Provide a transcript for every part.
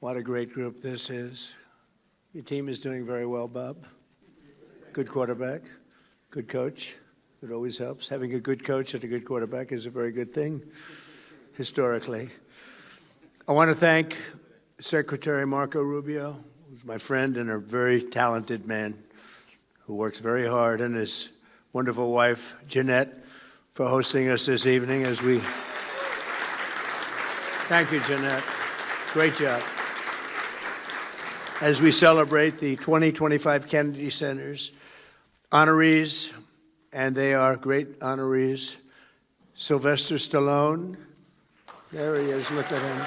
What a great group this is. Your team is doing very well, Bob. Good quarterback, good coach. It always helps. Having a good coach and a good quarterback is a very good thing, historically. I want to thank Secretary Marco Rubio, who's my friend and a very talented man who works very hard, and his wonderful wife, Jeanette, for hosting us this evening as we... Thank you, Jeanette. Great job. As we celebrate the 2025 Kennedy Center's honorees, and they are great honorees. Sylvester Stallone, there he is, look at him.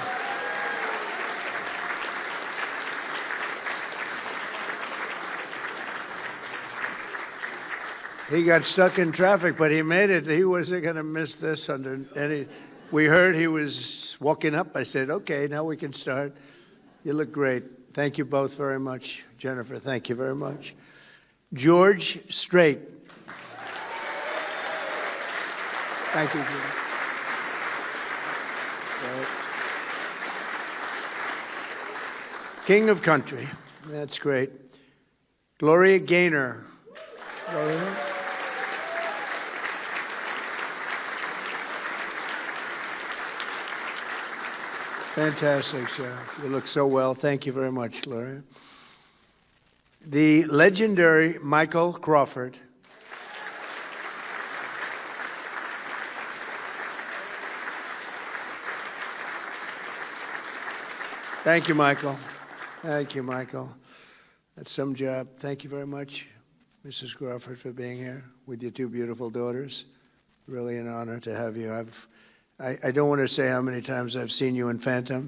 He got stuck in traffic, but he made it. He wasn't going to miss this under any... We heard he was walking up. I said, okay, now we can start. You look great. Thank you both very much. Jennifer, thank you very much. George Strait. Thank you, George. Right. King of Country. That's great. Gloria Gaynor. Gloria. Fantastic, Chef. You look so well. Thank you very much, Gloria. The legendary Michael Crawford. Thank you, Michael. Thank you, Michael. That's some job. Thank you very much, Mrs. Crawford, for being here with your two beautiful daughters. Really an honor to have you. I don't want to say how many times I've seen you in Phantom,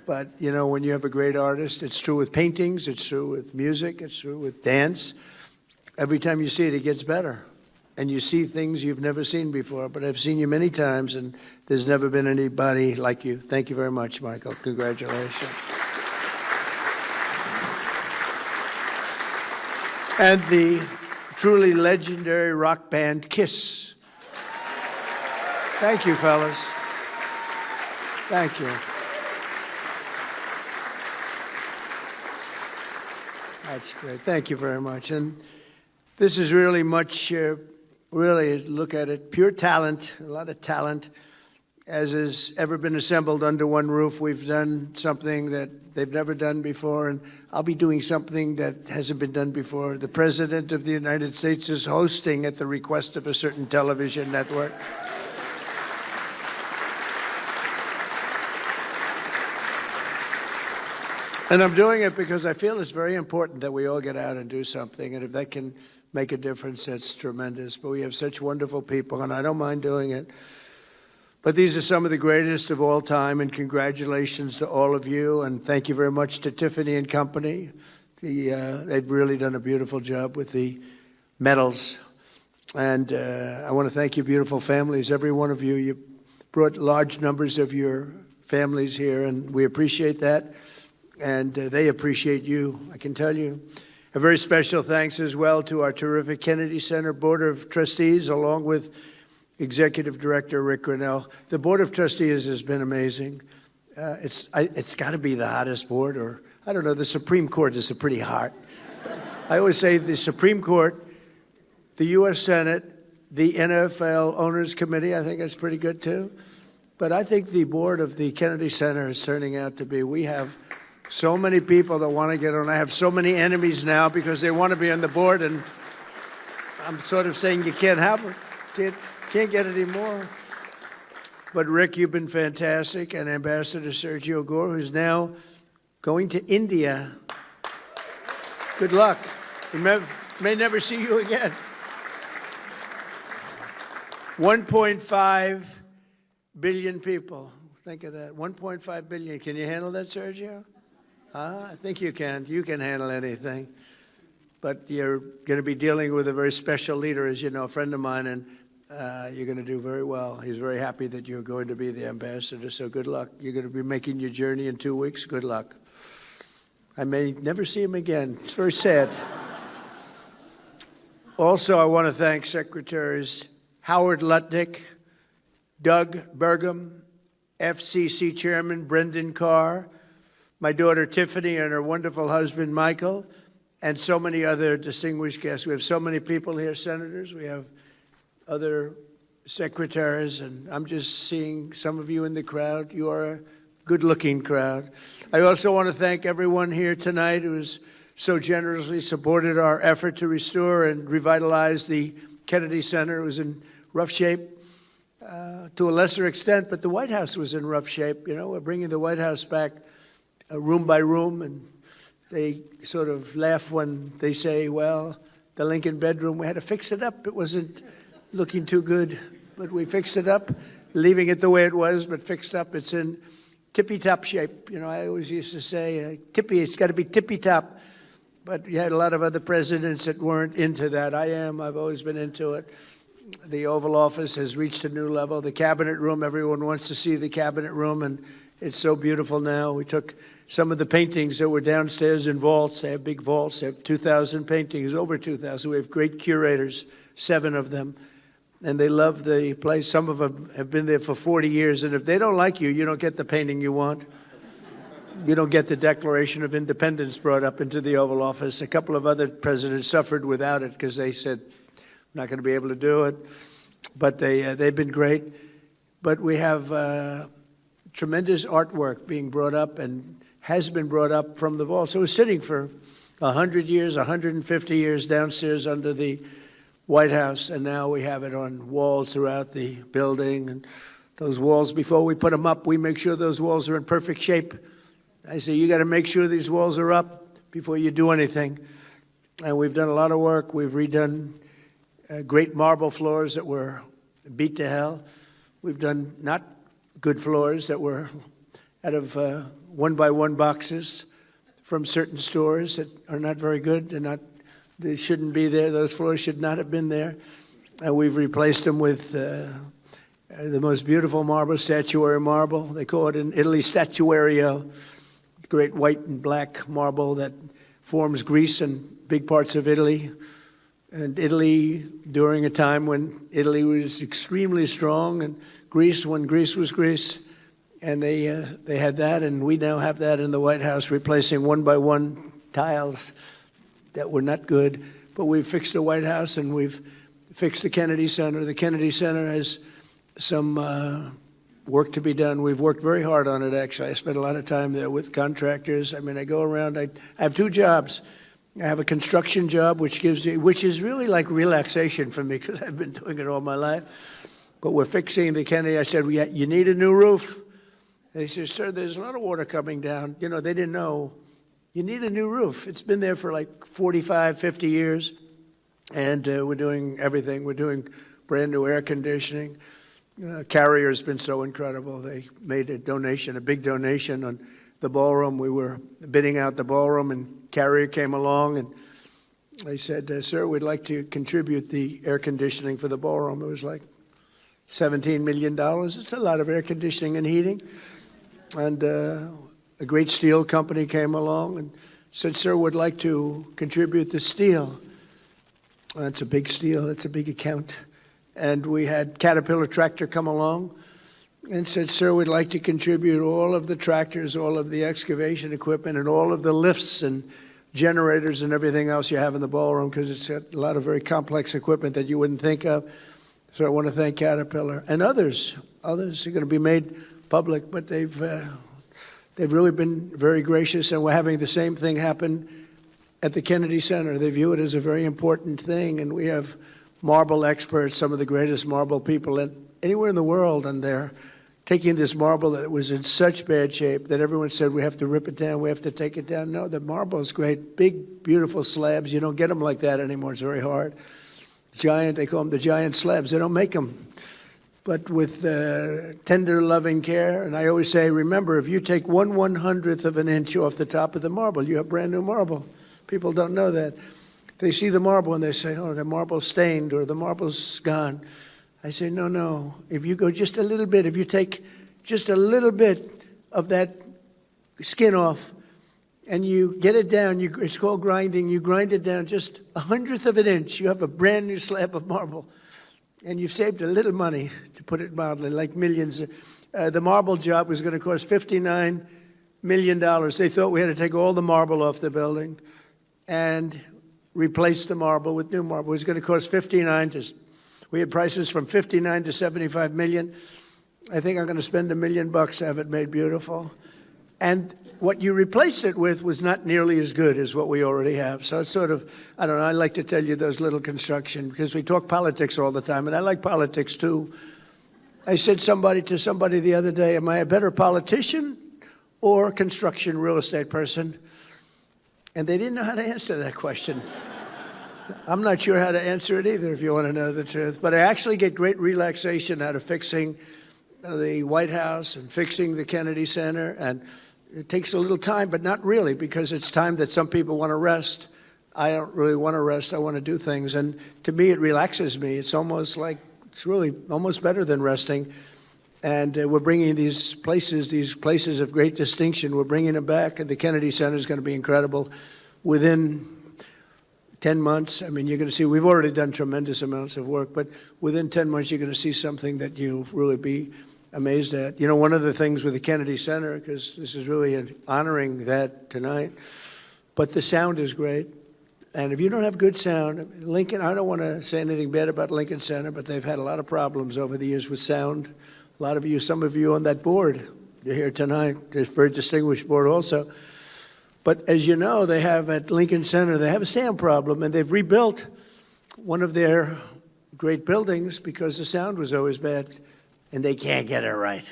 but you know, when you have a great artist, it's true with paintings, it's true with music, it's true with dance. Every time you see it, it gets better. And you see things you've never seen before, but I've seen you many times, and there's never been anybody like you. Thank you very much, Michael. Congratulations. And the truly legendary rock band Kiss. Thank you, fellas. Thank you. That's great. Thank you very much. And this is really much, really, look at it, pure talent, a lot of talent, as has ever been assembled under one roof. We've done something that they've never done before, and I'll be doing something that hasn't been done before. The President of the United States is hosting at the request of a certain television network. And I'm doing it because I feel it's very important that we all get out and do something. And if that can make a difference, that's tremendous. But we have such wonderful people, and I don't mind doing it. But these are some of the greatest of all time, and congratulations to all of you. And thank you very much to Tiffany and Company. They've really done a beautiful job with the medals. And I want to thank you, beautiful families, every one of you. You brought large numbers of your families here, and we appreciate that. And they appreciate you, I can tell you. A very special thanks as well to our terrific Kennedy Center Board of Trustees, along with Executive Director Rick Grinnell. The Board of Trustees has been amazing. It's got to be the hottest board, or I don't know, the Supreme Court is pretty hot. I always say the Supreme Court, the U.S. Senate, the NFL Owners Committee, I think that's pretty good too. But I think the board of the Kennedy Center is turning out to be, we have so many people that want to get on. I have so many enemies now because they want to be on the board, and I'm sort of saying you can't have it. Can't get any more. But Rick, you've been fantastic, and Ambassador Sergio Gore, who's now going to India. Good luck. We may never see you again. 1.5 billion people. Think of that. 1.5 billion. Can you handle that, Sergio? I think you can. You can handle anything. But you're going to be dealing with a very special leader, as you know, a friend of mine, and you're going to do very well. He's very happy that you're going to be the ambassador, so good luck. You're going to be making your journey in 2 weeks. Good luck. I may never see him again. It's very sad. Also, I want to thank Secretaries Howard Lutnick, Doug Burgum, FCC Chairman Brendan Carr, my daughter Tiffany and her wonderful husband Michael, and so many other distinguished guests. We have so many people here, senators. We have other secretaries, and I'm just seeing some of you in the crowd. You are a good-looking crowd. I also want to thank everyone here tonight who has so generously supported our effort to restore and revitalize the Kennedy Center. It was in rough shape to a lesser extent, but the White House was in rough shape. You know, we're bringing the White House back room by room, and they sort of laugh when they say, well, the Lincoln bedroom, we had to fix it up. It wasn't looking too good, but we fixed it up, leaving it the way it was, but fixed up. It's in tippy-top shape. You know, I always used to say, it's got to be tippy-top. But you had a lot of other presidents that weren't into that. I've always been into it. The Oval Office has reached a new level. The Cabinet Room, everyone wants to see the Cabinet Room, and it's so beautiful now. We took some of the paintings that were downstairs in vaults. They have big vaults. They have 2,000 paintings, over 2,000. We have great curators, 7 of them, and they love the place. Some of them have been there for 40 years, and if they don't like you, you don't get the painting you want. You don't get the Declaration of Independence brought up into the Oval Office. A couple of other presidents suffered without it because they said, I'm not going to be able to do it. But they've been great. But we have tremendous artwork being brought up and has been brought up from the vault. So it was sitting for 100 years, 150 years downstairs under the White House, and now we have it on walls throughout the building. And those walls, before we put them up, we make sure those walls are in perfect shape. I say, you got to make sure these walls are up before you do anything. And we've done a lot of work. We've redone great marble floors that were beat to hell. We've done not good floors that were out of one-by-one boxes from certain stores that are not very good. They shouldn't be there. Those floors should not have been there. And we've replaced them with the most beautiful marble, statuary marble. They call it in Italy statuario. Great white and black marble that forms Greece and big parts of Italy. And Italy, during a time when Italy was extremely strong, and Greece when Greece was Greece. And they had that, and we now have that in the White House, replacing one-by-one tiles that were not good. But we've fixed the White House, and we've fixed the Kennedy Center. The Kennedy Center has some work to be done. We've worked very hard on it, actually. I spent a lot of time there with contractors. I mean, I go around. I have 2 jobs. I have a construction job, which is really like relaxation for me because I've been doing it all my life. But we're fixing the Kennedy. I said, you need a new roof. They said, sir, there's a lot of water coming down. You know, they didn't know. You need a new roof. It's been there for like 45, 50 years. And we're doing everything. We're doing brand new air conditioning. Carrier's been so incredible. They made a donation, a big donation on the ballroom. We were bidding out the ballroom, and Carrier came along, and they said, sir, we'd like to contribute the air conditioning for the ballroom. It was like $17 million. It's a lot of air conditioning and heating. And a great steel company came along and said, sir, we'd like to contribute the steel. That's a big steel. That's a big account. And we had Caterpillar Tractor come along and said, sir, we'd like to contribute all of the tractors, all of the excavation equipment, and all of the lifts and generators and everything else you have in the ballroom, because it's got a lot of very complex equipment that you wouldn't think of. So I want to thank Caterpillar and others. Others are going to be made public, but they've really been very gracious, and we're having the same thing happen at the Kennedy Center. They view it as a very important thing, and we have marble experts, some of the greatest marble people anywhere in the world, and they're taking this marble that was in such bad shape that everyone said, we have to rip it down, we have to take it down. No, the marble is great, big, beautiful slabs. You don't get them like that anymore. It's very hard. Giant, they call them the giant slabs. They don't make them. But with tender, loving care, and I always say, remember, if you take 1/100th of an inch off the top of the marble, you have brand new marble. People don't know that. They see the marble and they say, oh, the marble's stained or the marble's gone. I say, no, no. If you go just a little bit, if you take just a little bit of that skin off and you get it down, it's called grinding, you grind it down just 1/100th of an inch, you have a brand new slab of marble. And you've saved a little money, to put it mildly, like millions. The marble job was going to cost $59 million. They thought we had to take all the marble off the building and replace the marble with new marble. It was going to cost 59 to, we had prices from 59 to 75 million. I think I'm going to spend $1 million to have it made beautiful. And what you replace it with was not nearly as good as what we already have. So it's sort of, I don't know, I like to tell you those little construction, because we talk politics all the time, and I like politics too. I said to somebody the other day, am I a better politician or construction real estate person? And they didn't know how to answer that question. I'm not sure how to answer it either, if you want to know the truth. But I actually get great relaxation out of fixing the White House and fixing the Kennedy Center. And it takes a little time, but not really, because it's time that some people want to rest. I don't really want to rest. I want to do things. And to me, it relaxes me. It's almost like, it's really almost better than resting. And we're bringing these places of great distinction, we're bringing them back. And the Kennedy Center is going to be incredible. Within 10 months, I mean, you're going to see, we've already done tremendous amounts of work, but within 10 months, you're going to see something that you'll really be amazed at. You know, one of the things with the Kennedy Center, because this is really honoring that tonight, but the sound is great. And if you don't have good sound, Lincoln, I don't want to say anything bad about Lincoln Center, but they've had a lot of problems over the years with sound. A lot of you, some of you on that board, you're here tonight, it's a very distinguished board also. But as you know, they have at Lincoln Center, they have a sound problem, and they've rebuilt one of their great buildings because the sound was always bad. And they can't get it right.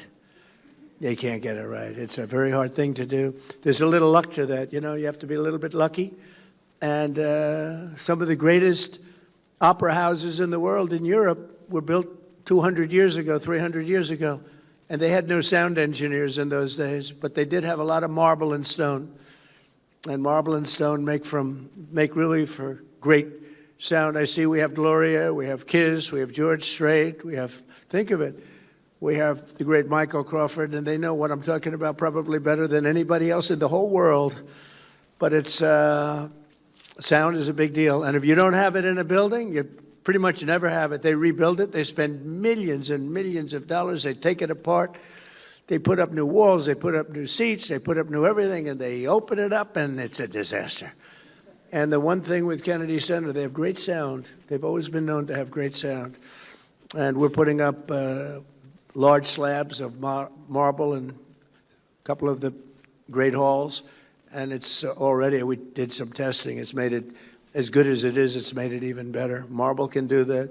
They can't get it right. It's a very hard thing to do. There's a little luck to that. You know, you have to be a little bit lucky. And some of the greatest opera houses in the world in Europe were built 200 years ago, 300 years ago. And they had no sound engineers in those days, but they did have a lot of marble and stone. And marble and stone make really for great sound. I see we have Gloria, we have Kiss, we have George Strait, we have, think of it. We have the great Michael Crawford, and they know what I'm talking about probably better than anybody else in the whole world. But it's sound is a big deal. And if you don't have it in a building, you pretty much never have it. They rebuild it. They spend millions and millions of dollars. They take it apart. They put up new walls. They put up new seats. They put up new everything, and they open it up, and it's a disaster. And the one thing with Kennedy Center, they have great sound. They've always been known to have great sound. And we're putting up large slabs of marble in a couple of the great halls, and it's already, we did some testing, it's made it, as good as it is, it's made it even better. Marble can do that.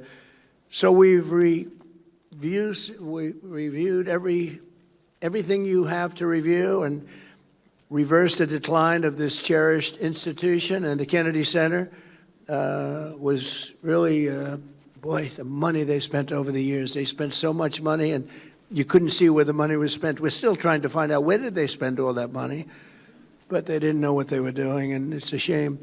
So we've reviewed everything you have to review and reversed the decline of this cherished institution, and the Kennedy Center was really boy, the money they spent over the years. They spent so much money, and you couldn't see where the money was spent. We're still trying to find out where did they spend all that money, but they didn't know what they were doing, and it's a shame.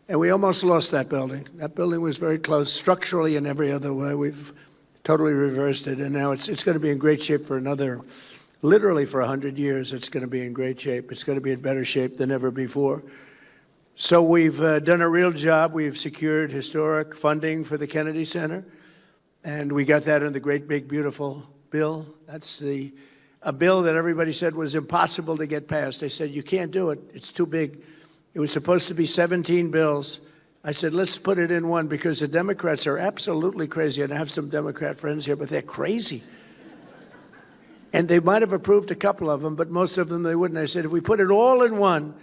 And we almost lost that building. That building was very close, structurally and every other way. We've totally reversed it, and now it's going to be in great shape for another, literally for 100 years. It's going to be in great shape. It's going to be in better shape than ever before. So we've done a real job. We've secured historic funding for the Kennedy Center, and we got that in the great, big, beautiful bill. That's a bill that everybody said was impossible to get passed. They said, you can't do it. It's too big. It was supposed to be 17 bills. I said, let's put it in one, because the Democrats are absolutely crazy. And I have some Democrat friends here, but they're crazy. And they might have approved a couple of them, but most of them they wouldn't. I said, if we put it all in one,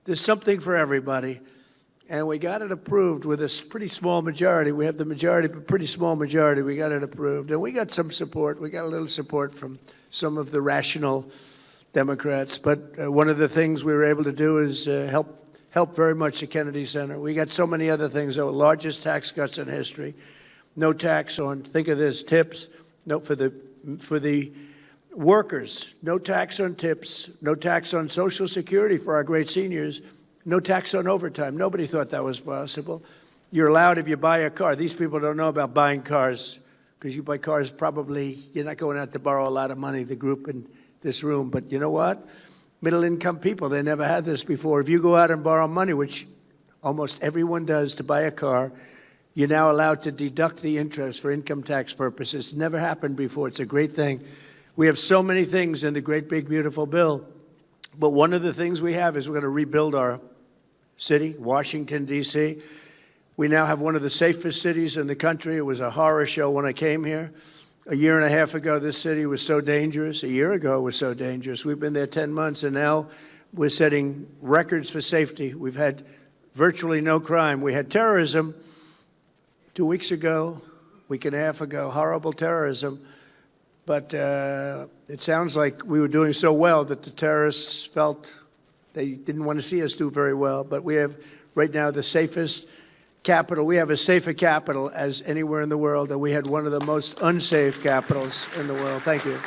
there's something for everybody. And we got it approved with a pretty small majority. We have the majority, but pretty small majority. We got it approved. And we got some support. We got a little support from some of the rational Democrats. But one of the things we were able to do is help very much the Kennedy Center. We got so many other things, though. Largest tax cuts in history. No tax on, think of this, tips. No, for the workers, no tax on tips, no tax on Social Security for our great seniors, no tax on overtime. Nobody thought that was possible. You're allowed if you buy a car. These people don't know about buying cars, because you buy cars probably, you're not going out to borrow a lot of money, the group in this room. But you know what? Middle-income people, they never had this before. If you go out and borrow money, which almost everyone does to buy a car, you're now allowed to deduct the interest for income tax purposes. It's never happened before. It's a great thing. We have so many things in the great, big, beautiful bill. But one of the things we have is we're going to rebuild our city, Washington, D.C. We now have one of the safest cities in the country. It was a horror show when I came here. A year and a half ago, this city was so dangerous. A year ago, it was so dangerous. We've been there 10 months, and now we're setting records for safety. We've had virtually no crime. We had terrorism 2 weeks ago, week and a half ago, horrible terrorism. But it sounds like we were doing so well that the terrorists felt they didn't want to see us do very well. But we have right now the safest capital. We have as safe a capital as anywhere in the world, and we had one of the most unsafe capitals in the world. Thank you.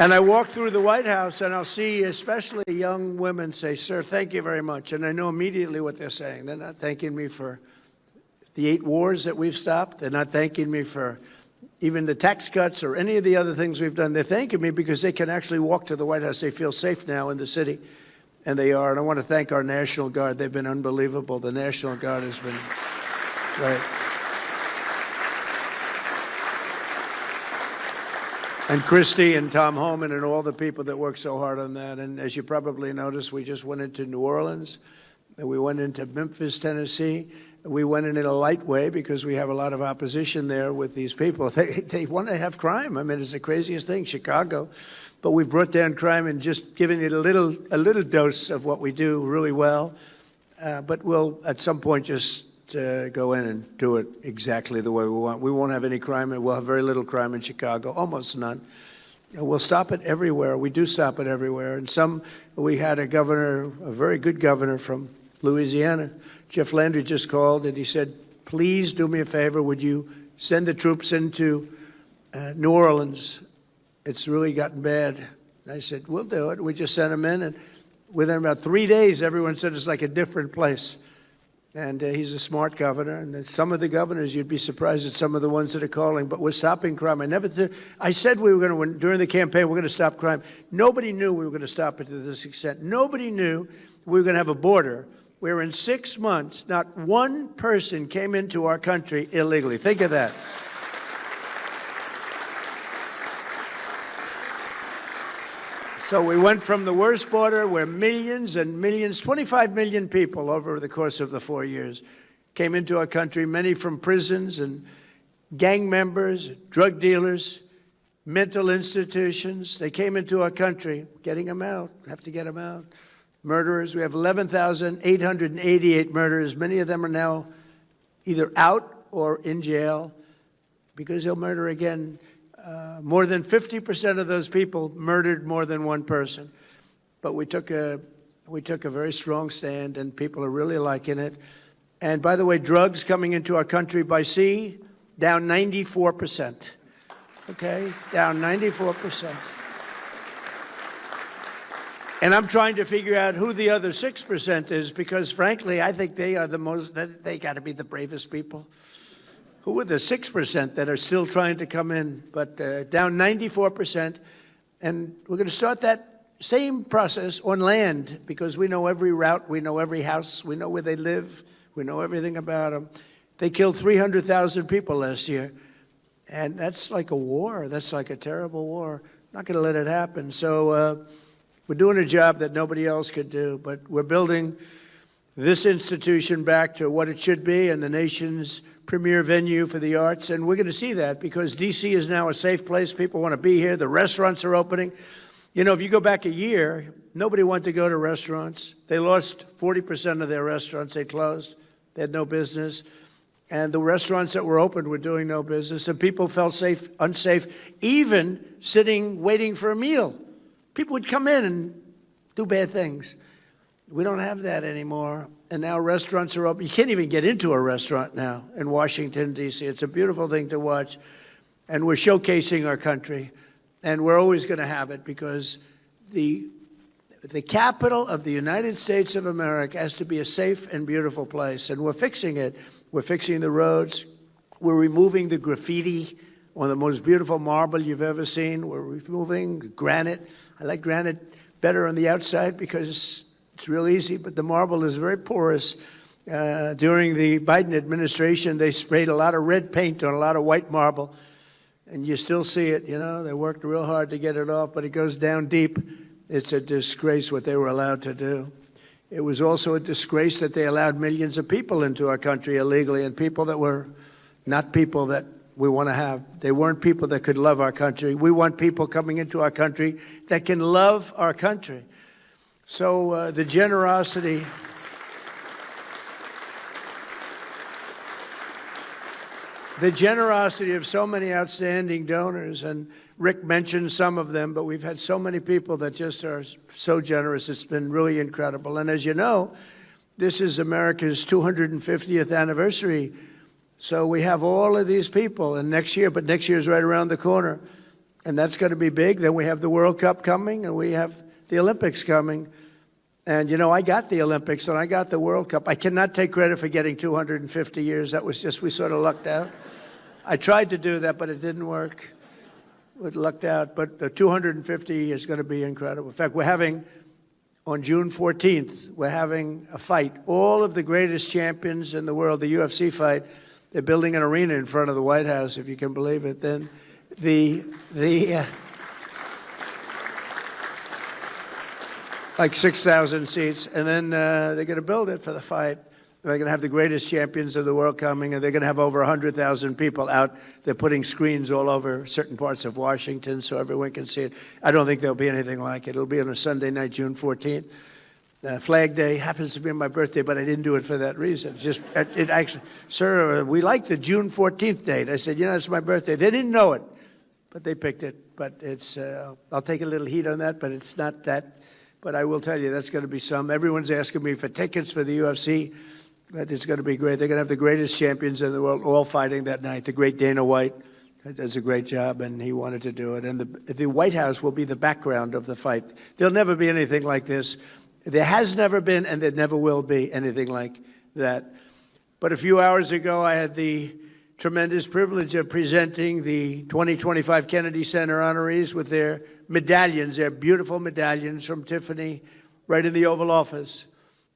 And I walk through the White House, and I'll see especially young women say, "Sir, thank you very much." And I know immediately what they're saying. They're not thanking me for the 8 wars that we've stopped. They're not thanking me for even the tax cuts or any of the other things we've done. They're thanking me because they can actually walk to the White House. They feel safe now in the city, and they are. And I want to thank our National Guard. They've been unbelievable. The National Guard has been great. And Christy and Tom Homan and all the people that work so hard on that. And as you probably noticed, we just went into New Orleans, and we went into Memphis, Tennessee. We went in a light way because we have a lot of opposition there with these people. They want to have crime. I mean, it's the craziest thing, Chicago. But we've brought down crime and just given it a little dose of what we do really well. But we'll, at some point, just go in and do it exactly the way we want. We won't have any crime, and we'll have very little crime in Chicago, almost none. We'll stop it everywhere. We do stop it everywhere. And we had a governor, a very good governor from Louisiana. Jeff Landry just called, and he said, "Please do me a favor. Would you send the troops into New Orleans? It's really gotten bad." And I said, "We'll do it." We just sent them in, and within about 3 days, everyone said it's like a different place. And he's a smart governor. And some of the governors, you'd be surprised at some of the ones that are calling. But we're stopping crime. I said we were going to, during the campaign, we're going to stop crime. Nobody knew we were going to stop it to this extent. Nobody knew we were going to have a border where in 6 months, not one person came into our country illegally. Think of that. So we went from the worst border where millions and millions, 25 million people over the course of the 4 years came into our country, many from prisons and gang members, drug dealers, mental institutions. They came into our country, getting them out, have to get them out. Murderers, we have 11,888 murderers. Many of them are now either out or in jail because they'll murder again. More than 50% of those people murdered more than one person. But we took a very strong stand, and people are really liking it. And by the way, drugs coming into our country by sea, down 94%. Okay, down 94%. And I'm trying to figure out who the other 6% is, because frankly, I think they are they got to be the bravest people. Who are the 6% that are still trying to come in? But down 94%. And we're going to start that same process on land, because we know every route, we know every house, we know where they live, we know everything about them. They killed 300,000 people last year. And that's like a war. That's like a terrible war. Not going to let it happen. So we're doing a job that nobody else could do. But we're building this institution back to what it should be, and the nation's premier venue for the arts. And we're going to see that because D.C. is now a safe place. People want to be here. The restaurants are opening. You know, if you go back a year, nobody wanted to go to restaurants. They lost 40% of their restaurants. They closed. They had no business. And the restaurants that were open were doing no business. And people felt unsafe, even sitting, waiting for a meal. People would come in and do bad things. We don't have that anymore. And now restaurants are open. You can't even get into a restaurant now in Washington, D.C. It's a beautiful thing to watch. And we're showcasing our country. And we're always going to have it, because the capital of the United States of America has to be a safe and beautiful place. And we're fixing it. We're fixing the roads. We're removing the graffiti on the most beautiful marble you've ever seen. We're removing granite. I like granite better on the outside because it's real easy, but the marble is very porous. During the Biden administration, they sprayed a lot of red paint on a lot of white marble. And you still see it, you know, they worked real hard to get it off, but it goes down deep. It's a disgrace what they were allowed to do. It was also a disgrace that they allowed millions of people into our country illegally, and people that were not people that we want to have. They weren't people that could love our country. We want people coming into our country that can love our country. So the generosity of so many outstanding donors, and Rick mentioned some of them, but we've had so many people that just are so generous. It's been really incredible. And as you know, this is America's 250th anniversary. So we have all of these people, and next year is right around the corner, and that's going to be big. Then we have the World Cup coming, and we have the Olympics coming. And, you know, I got the Olympics, and I got the World Cup. I cannot take credit for getting 250 years. That was just, we sort of lucked out. I tried to do that, but it didn't work. We lucked out. But the 250 is going to be incredible. In fact, we're having, on June 14th, we're having a fight. All of the greatest champions in the world, the UFC fight, they're building an arena in front of the White House, if you can believe it. Then like 6,000 seats, and then they're going to build it for the fight. They're going to have the greatest champions of the world coming, and they're going to have over 100,000 people out. They're putting screens all over certain parts of Washington so everyone can see it. I don't think there'll be anything like it. It'll be on a Sunday night, June 14th. Flag Day happens to be my birthday, but I didn't do it for that reason. Just it actually, sir, we like the June 14th date. I said, you know, it's my birthday. They didn't know it, but they picked it. But it's, I'll take a little heat on that, but it's not that. But I will tell you, that's going to be some. Everyone's asking me for tickets for the UFC. That is going to be great. They're going to have the greatest champions in the world all fighting that night. The great Dana White does a great job, and he wanted to do it. And the White House will be the background of the fight. There'll never be anything like this. There has never been, and there never will be anything like that. But a few hours ago, I had the tremendous privilege of presenting the 2025 Kennedy Center honorees with their medallions, their beautiful medallions from Tiffany, right in the Oval Office.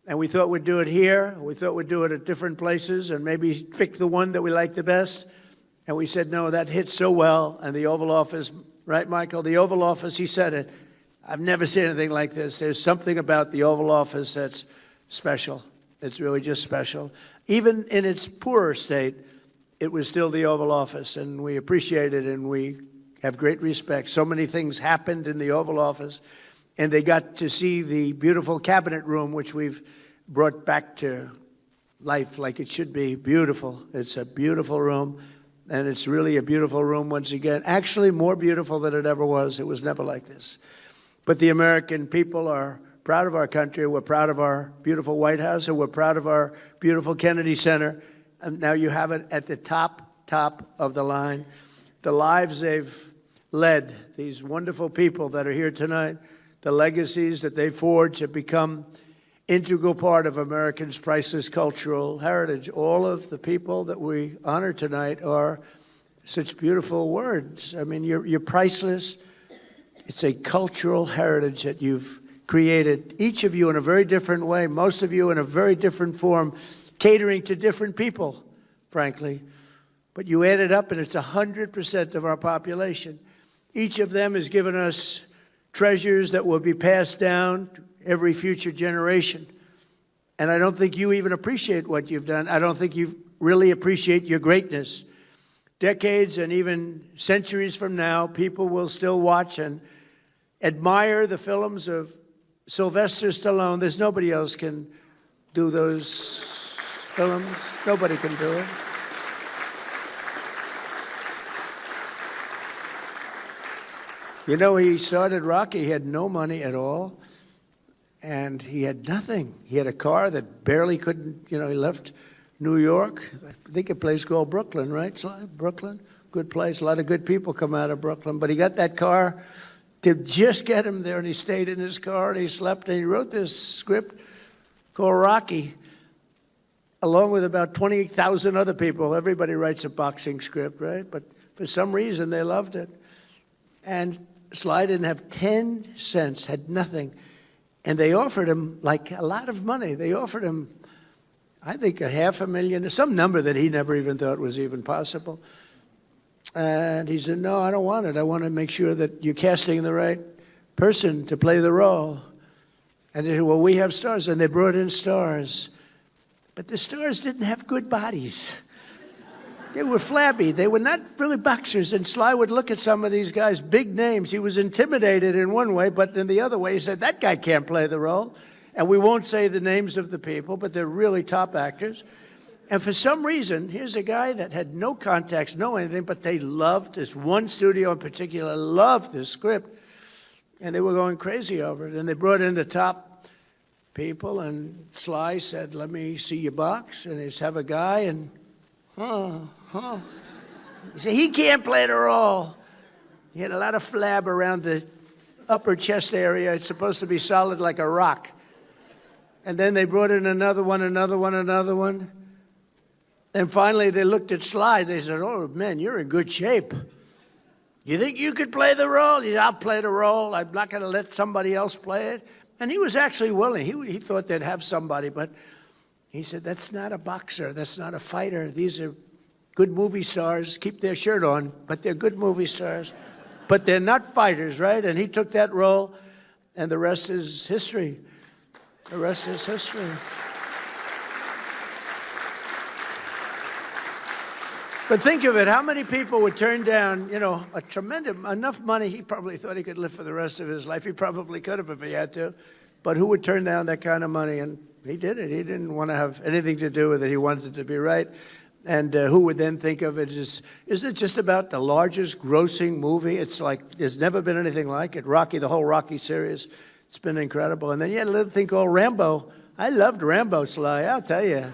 And we thought we'd do it here. We thought we'd do it at different places and maybe pick the one that we like the best. And we said, no, that hits so well. And the Oval Office, right, Michael? The Oval Office, he said it. I've never seen anything like this. There's something about the Oval Office that's special. It's really just special. Even in its poorer state, it was still the Oval Office, and we appreciate it, and we have great respect. So many things happened in the Oval Office, and they got to see the beautiful cabinet room, which we've brought back to life like it should be. Beautiful. It's a beautiful room, and it's really a beautiful room once again. Actually, more beautiful than it ever was. It was never like this. But the American people are proud of our country. We're proud of our beautiful White House, and we're proud of our beautiful Kennedy Center. And now you have it at the top of the line. The lives they've led, these wonderful people that are here tonight, the legacies that they forged have become integral part of Americans' priceless cultural heritage. All of the people that we honor tonight are such beautiful words. I mean, you're priceless. It's a cultural heritage that you've created, each of you in a very different way, most of you in a very different form, catering to different people, frankly. But you add it up, and it's 100% of our population. Each of them has given us treasures that will be passed down to every future generation. And I don't think you even appreciate what you've done. I don't think you really appreciate your greatness. Decades and even centuries from now, people will still watch and admire the films of Sylvester Stallone. There's nobody else can do those films. Nobody can do it. You know, he started Rocky. He had no money at all, and he had nothing. He had a car that barely couldn't, you know, he left New York. I think a place called Brooklyn, right? Brooklyn, good place. A lot of good people come out of Brooklyn. But he got that car to just get him there, and he stayed in his car, and he slept, and he wrote this script called Rocky, along with about 20,000 other people. Everybody writes a boxing script, right? But for some reason, they loved it. And Sly didn't have 10 cents, had nothing. And they offered him, like, a lot of money. They offered him, I think, $500,000, some number that he never even thought was even possible. And he said, no, I don't want it. I want to make sure that you're casting the right person to play the role. And they said, well, we have stars. And they brought in stars. But the stars didn't have good bodies. They were flabby. They were not really boxers. And Sly would look at some of these guys, big names. He was intimidated in one way, but in the other way, he said, that guy can't play the role. And we won't say the names of the people, but they're really top actors. And for some reason, here's a guy that had no contacts, no anything, but they loved this one studio in particular, loved this script. And they were going crazy over it. And they brought in the top people, and Sly said, let me see your box. And he'd have a guy, and he said, he can't play the role. He had a lot of flab around the upper chest area. It's supposed to be solid like a rock. And then they brought in another one. And finally they looked at Sly. They said, oh, man, you're in good shape. You think you could play the role? He said, I'll play the role. I'm not going to let somebody else play it. And he was actually willing. He thought they'd have somebody, but he said, that's not a boxer. That's not a fighter. These are good movie stars. Keep their shirt on, but they're good movie stars. But they're not fighters, right? And he took that role, and the rest is history. The rest is history. But think of it, how many people would turn down, a tremendous, enough money, he probably thought he could live for the rest of his life. He probably could have if he had to. But who would turn down that kind of money? And he did it. He didn't want to have anything to do with it. He wanted it to be right. And who would then think of it as, isn't it just about the largest grossing movie? It's like, there's never been anything like it. Rocky, the whole Rocky series, it's been incredible. And then you had a little thing called Rambo. I loved Rambo, Sly, I'll tell you.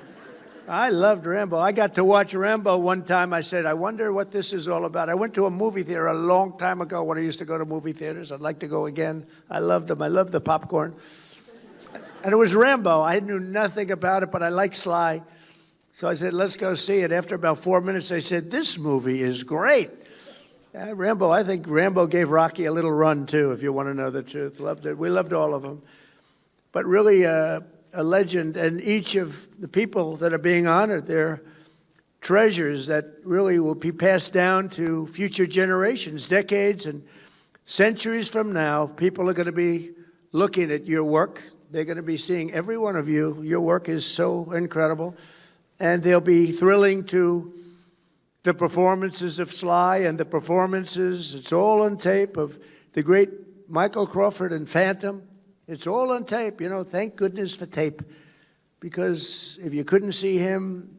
I loved Rambo. I got to watch Rambo one time. I said, I wonder what this is all about. I went to a movie theater a long time ago when I used to go to movie theaters. I'd like to go again. I loved them. I loved the popcorn. And it was Rambo. I knew nothing about it, but I liked Sly. So I said, let's go see it. After about 4 minutes, they said, this movie is great. Rambo, I think Rambo gave Rocky a little run, too, if you want to know the truth. Loved it. We loved all of them. But really, a legend, and each of the people that are being honored, they're treasures that really will be passed down to future generations, decades and centuries from now. People are going to be looking at your work. They're going to be seeing every one of you. Your work is so incredible. And they'll be thrilling to the performances of Sly and the performances, it's all on tape, of the great Michael Crawford and Phantom. It's all on tape, thank goodness for tape. Because if you couldn't see him,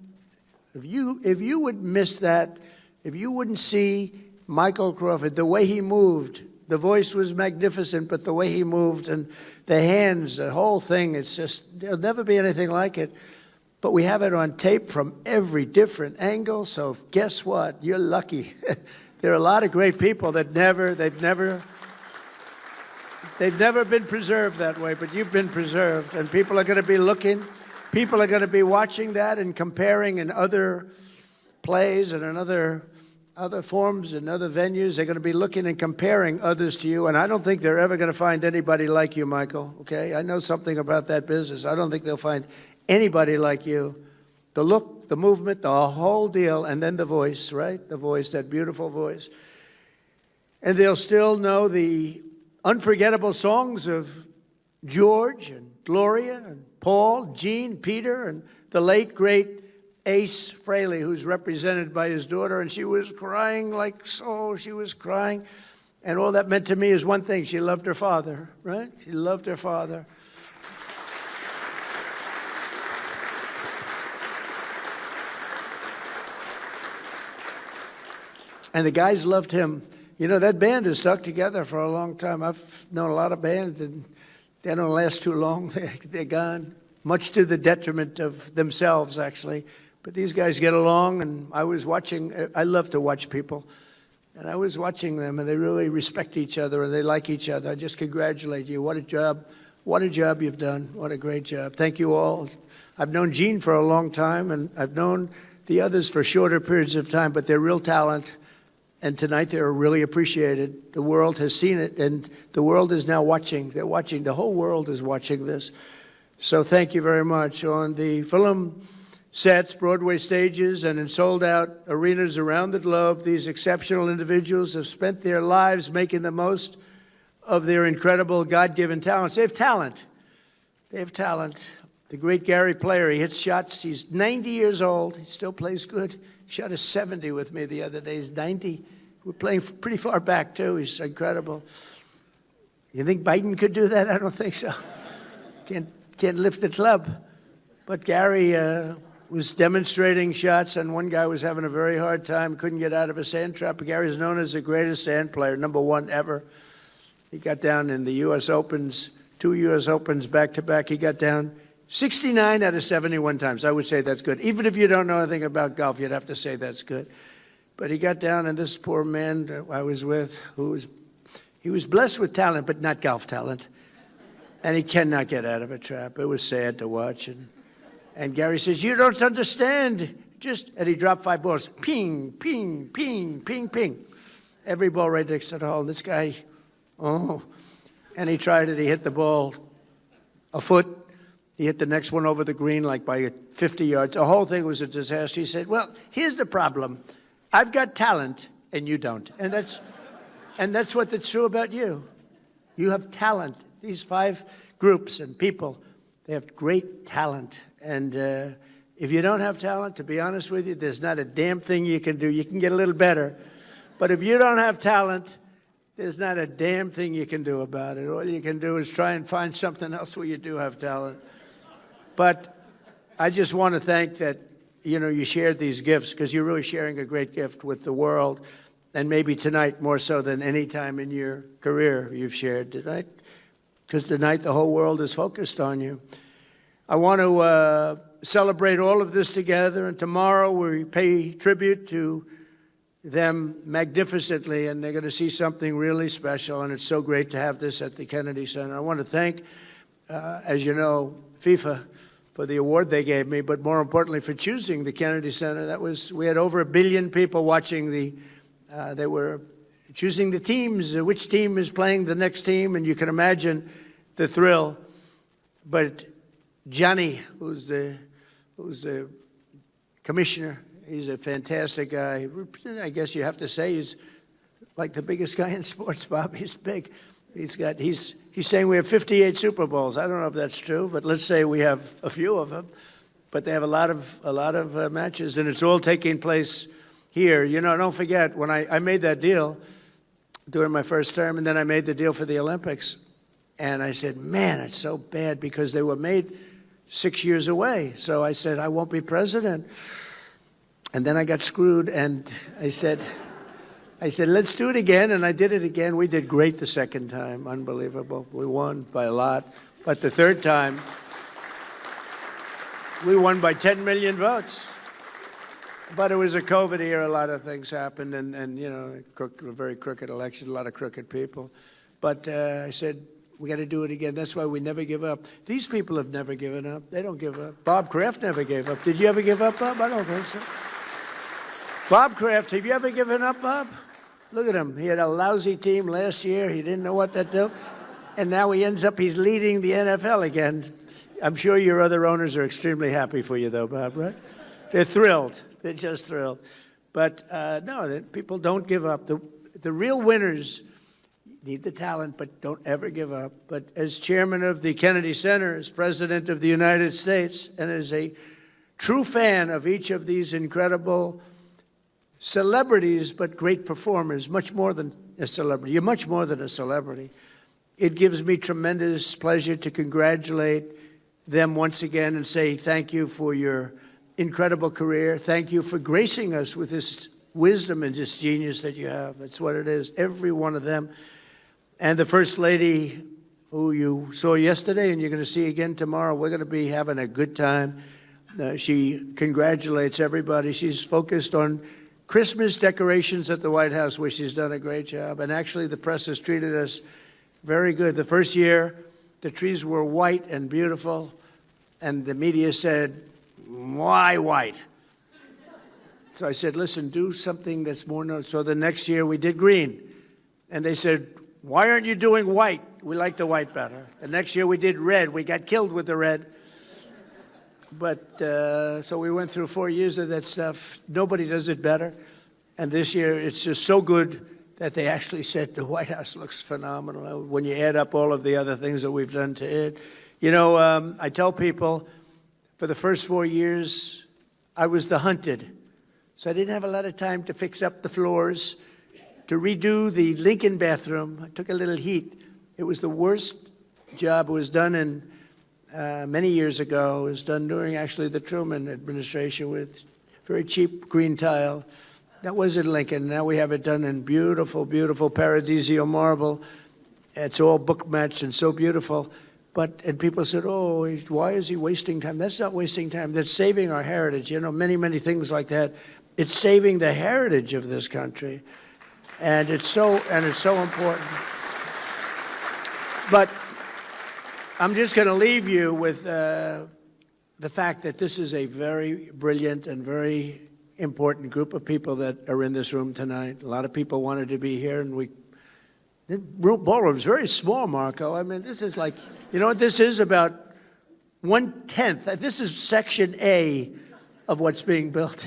if you would miss that, if you wouldn't see Michael Crawford, the way he moved, the voice was magnificent, but the way he moved and the hands, the whole thing, it's just, there'll never be anything like it. But we have it on tape from every different angle, so guess what? You're lucky. There are a lot of great people that they've never been preserved that way, but you've been preserved. And people are going to be looking, people are going to be watching that and comparing in other plays and in other forms and other venues. They're going to be looking and comparing others to you. And I don't think they're ever going to find anybody like you, Michael, okay? I know something about that business. I don't think they'll find anybody like you. The look, the movement, the whole deal, and then the voice, right? The voice, that beautiful voice. And they'll still know the unforgettable songs of George and Gloria and Paul, Gene, Peter, and the late, great Ace Frehley, who's represented by his daughter, and she was crying she was crying. And all that meant to me is one thing, she loved her father, right? She loved her father. And the guys loved him. That band has stuck together for a long time. I've known a lot of bands, and they don't last too long. They're gone, much to the detriment of themselves, actually. But these guys get along, and I love to watch people. And I was watching them, and they really respect each other, and they like each other. I just congratulate you. What a job. What a job you've done. What a great job. Thank you all. I've known Gene for a long time, and I've known the others for shorter periods of time, but they're real talent. And tonight they're really appreciated. The world has seen it, and the world is now watching. They're watching. The whole world is watching this. So thank you very much. On the film sets, Broadway stages, and in sold-out arenas around the globe, these exceptional individuals have spent their lives making the most of their incredible God-given talents. They have talent. They have talent. The great Gary Player, he hits shots. He's 90 years old. He still plays good. He shot a 70 with me the other day. He's 90. We're playing pretty far back, too. He's incredible. You think Biden could do that? I don't think so. Can't lift the club. But Gary was demonstrating shots, and one guy was having a very hard time, couldn't get out of a sand trap. Gary's known as the greatest sand player, #1 ever. He got down in the U.S. Opens, 2 U.S. Opens back-to-back. He got down 69 out of 71 times. I would say that's good. Even if you don't know anything about golf, you'd have to say that's good. But he got down, and this poor man I was with, he was blessed with talent, but not golf talent. And he cannot get out of a trap. It was sad to watch. And Gary says, "You don't understand." And he dropped 5 balls. Ping, ping, ping, ping, ping. Every ball right next to the hole. And this guy, and he tried it. He hit the ball a foot. He hit the next one over the green like by 50 yards. The whole thing was a disaster. He said, "Well, here's the problem. I've got talent and you don't." And that's what's true about you. You have talent. These 5 groups and people, they have great talent. And if you don't have talent, to be honest with you, there's not a damn thing you can do. You can get a little better. But if you don't have talent, there's not a damn thing you can do about it. All you can do is try and find something else where you do have talent. But I just want to thank that, you shared these gifts, because you're really sharing a great gift with the world. And maybe tonight more so than any time in your career you've shared tonight. Because tonight the whole world is focused on you. I want to celebrate all of this together, and tomorrow we pay tribute to them magnificently, and they're going to see something really special, and it's so great to have this at the Kennedy Center. I want to thank, as you know, FIFA for the award they gave me, but more importantly for choosing the Kennedy Center. We had over 1 billion people watching they were choosing the teams, which team is playing the next team, and you can imagine the thrill. But Johnny, who's the commissioner, he's a fantastic guy. I guess you have to say he's like the biggest guy in sports, Bob. He's big. He's saying we have 58 Super Bowls. I don't know if that's true, but let's say we have a few of them. But they have a lot of matches, and it's all taking place here. Don't forget, when I made that deal during my first term, and then I made the deal for the Olympics, and I said, man, it's so bad, because they were made 6 years away. So I said, I won't be president. And then I got screwed, and I said, let's do it again, and I did it again. We did great the second time, unbelievable. We won by a lot. But the third time, we won by 10 million votes. But it was a COVID era. A lot of things happened, and a very crooked election, a lot of crooked people. But I said, we got to do it again. That's why we never give up. These people have never given up. They don't give up. Bob Kraft never gave up. Did you ever give up, Bob? I don't think so. Bob Kraft, have you ever given up, Bob? Look at him. He had a lousy team last year. He didn't know what to do. And now he's leading the NFL again. I'm sure your other owners are extremely happy for you, though, Bob, right? They're thrilled. They're just thrilled. But no, people don't give up. The real winners need the talent, but don't ever give up. But as chairman of the Kennedy Center, as president of the United States, and as a true fan of each of these incredible celebrities, but great performers, much more than a celebrity. You're much more than a celebrity. It gives me tremendous pleasure to congratulate them once again and say thank you for your incredible career. Thank you for gracing us with this wisdom and this genius that you have. That's what it is, every one of them. And the First Lady, who you saw yesterday and you're going to see again tomorrow, we're going to be having a good time. She congratulates everybody. She's focused on Christmas decorations at the White House, where she's done a great job. And actually, the press has treated us very good. The first year, the trees were white and beautiful, and the media said, why white? So I said, listen, do something that's more known. So the next year, we did green. And they said, why aren't you doing white? We like the white better. The next year, we did red. We got killed with the red. So we went through 4 years of that stuff. Nobody does it better. And this year, it's just so good that they actually said the White House looks phenomenal when you add up all of the other things that we've done to it. You know, I tell people, for the first 4 years, I was the hunted. So I didn't have a lot of time to fix up the floors, to redo the Lincoln bathroom. I took a little heat. It was the worst job. It was done in many years ago. It was done during actually the Truman administration with very cheap green tile. That was in Lincoln. Now we have it done in beautiful, beautiful paradisio marble. It's all book matched and so beautiful. And people said, oh, why is he wasting time? That's not wasting time. That's saving our heritage. You know, many, many things like that. It's saving the heritage of this country. And it's so important. But I'm just going to leave you with the fact that this is a very brilliant and very important group of people that are in this room tonight. A lot of people wanted to be here, and the ballroom's very small, Marco. I mean, this is like, you know what this is? About 1/10. This is Section A of what's being built.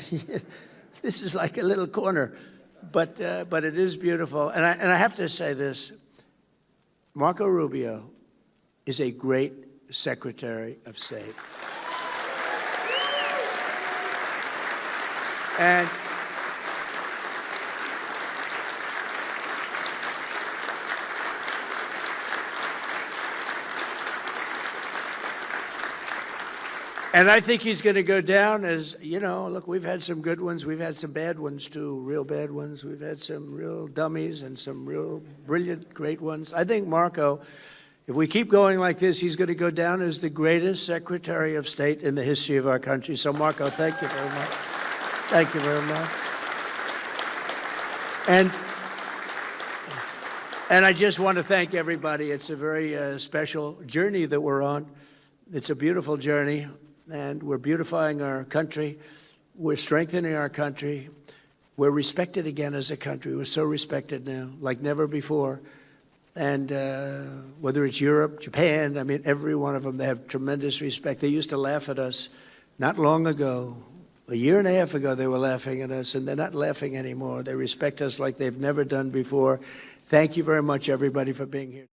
This is like a little corner, but it is beautiful. And I have to say this: Marco Rubio is a great Secretary of State. And I think he's going to go down as, you know, look, we've had some good ones. We've had some bad ones, too, real bad ones. We've had some real dummies and some real brilliant, great ones. I think Marco, if we keep going like this, he's going to go down as the greatest Secretary of State in the history of our country. So, Marco, thank you very much. Thank you very much. And I just want to thank everybody. It's a very special journey that we're on. It's a beautiful journey, and we're beautifying our country. We're strengthening our country. We're respected again as a country. We're so respected now, like never before. And whether it's Europe, Japan, I mean, every one of them, they have tremendous respect. They used to laugh at us not long ago. A year and a half ago, they were laughing at us, and they're not laughing anymore. They respect us like they've never done before. Thank you very much, everybody, for being here.